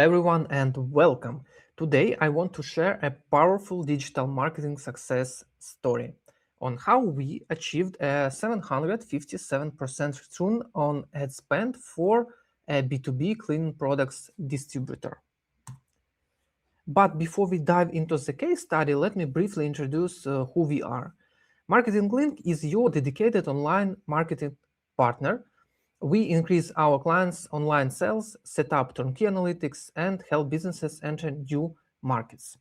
everyone and welcome. Today I want to share a powerful digital marketing success story on how we achieved a 757% return on ad spend for a B2B cleaning products distributor. But before we dive into the case study, let me briefly introduce who we are. Marketing Link is your dedicated online marketing partner. We increase our clients' online sales, set up turnkey analytics, and help businesses enter new markets.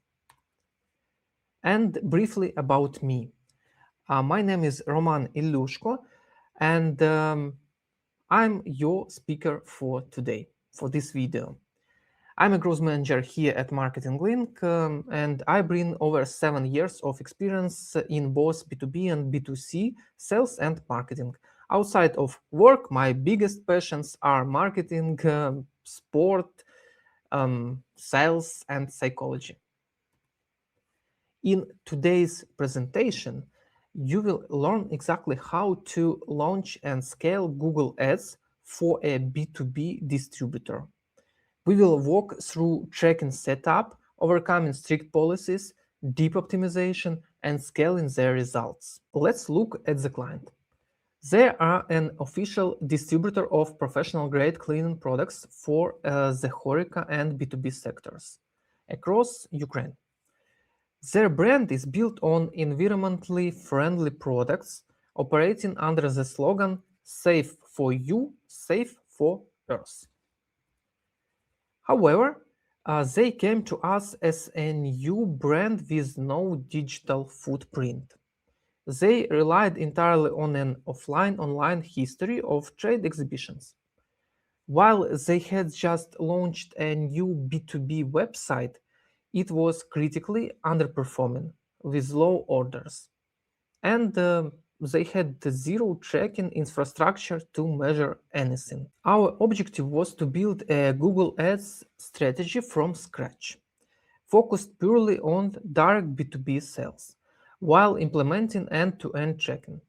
And briefly about me. My name is Roman Ilyushko, and I'm your speaker for today, for this video. I'm a growth manager here at Marketing Link, and I bring over 7 years of experience in both B2B and B2C sales and marketing. Outside of work, my biggest passions are marketing, sport, sales, and psychology. In today's presentation, you will learn exactly how to launch and scale Google Ads for a B2B distributor. We will walk through tracking setup, overcoming strict policies, deep optimization, and scaling their results. Let's look at the client. They are an official distributor of professional-grade cleaning products for the HoReCa and B2B sectors across Ukraine. Their brand is built on environmentally friendly products, operating under the slogan "Safe for you, safe for Earth." However, they came to us as a new brand with no digital footprint. They relied entirely on an offline-online history of trade exhibitions. While they had just launched a new B2B website, it was critically underperforming with low orders. And they had zero tracking infrastructure to measure anything. Our objective was to build a Google Ads strategy from scratch, focused purely on direct B2B sales, while implementing end-to-end tracking.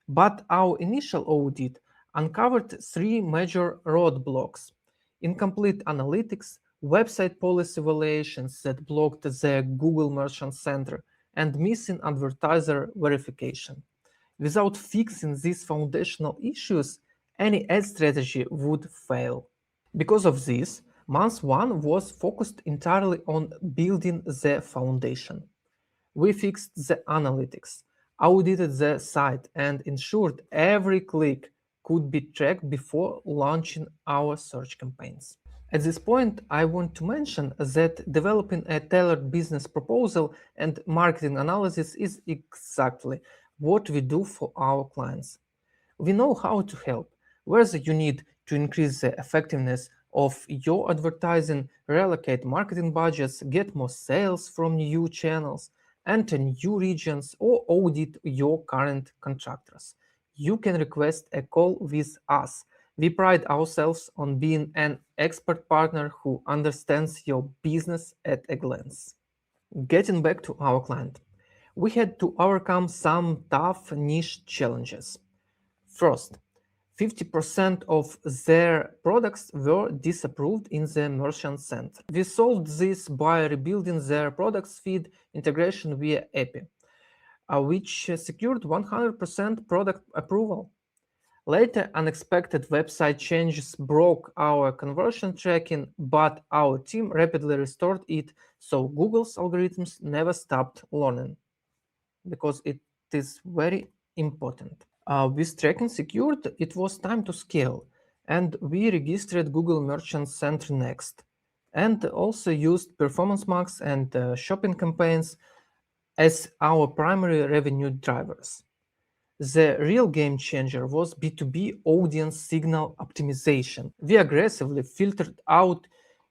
But our initial audit uncovered 3 major roadblocks: incomplete analytics, website policy violations that blocked the Google Merchant Center, and missing advertiser verification. Without fixing these foundational issues, any ad strategy would fail. Because of this, month 1 was focused entirely on building the foundation. We fixed the analytics, audited the site, and ensured every click could be tracked before launching our search campaigns. At this point, I want to mention that developing a tailored business proposal and marketing analysis is exactly what we do for our clients. We know how to help, whether you need to increase the effectiveness of your advertising, reallocate marketing budgets, get more sales from new channels, enter new regions, or audit your current contractors. You can request a call with us. We pride ourselves on being an expert partner who understands your business at a glance. Getting back to our client, we had to overcome some tough niche challenges. First, 50% of their products were disapproved in the merchant center. We solved this by rebuilding their products feed integration via API, which secured 100% product approval. Later, unexpected website changes broke our conversion tracking, but our team rapidly restored it, so Google's algorithms never stopped learning, because it is very important. With tracking secured, it was time to scale, and we registered Google Merchant Center next, and also used performance marks and shopping campaigns as our primary revenue drivers. The real game changer was B2B audience signal optimization. We aggressively filtered out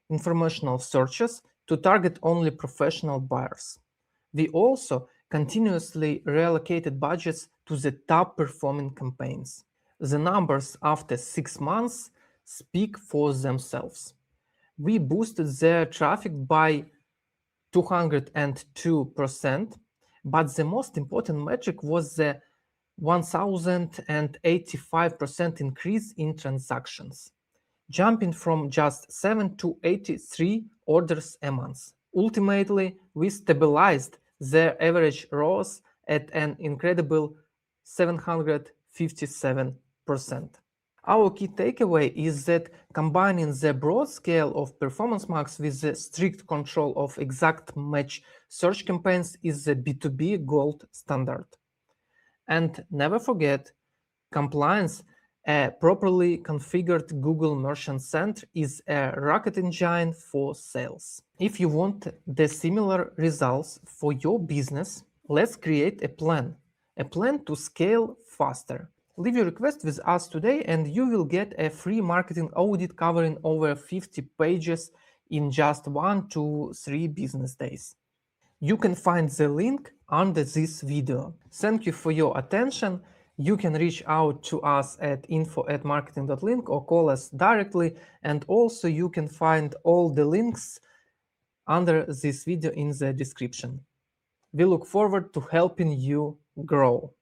informational searches to target only professional buyers. We also continuously reallocated budgets to the top performing campaigns. The numbers after 6 months speak for themselves. We boosted their traffic by 202%, but the most important metric was the 1085% increase in transactions. jumping from just 7 to 83 orders a month. Ultimately, we stabilized their average ROAS at an incredible 757%. Our key takeaway is that combining the broad scale of performance marks with the strict control of exact match search campaigns is the B2B gold standard. And never forget, compliance. A properly configured Google Merchant Center is a rocket engine for sales. If you want the similar results for your business, let's create a plan to scale faster. Leave your request with us today and you will get a free marketing audit covering over 50 pages in just 1 to 3 business days. You can find the link under this video. Thank you for your attention. You can reach out to us at info@marketing.link or call us directly, and also you can find all the links under this video in the description. We look forward to helping you grow.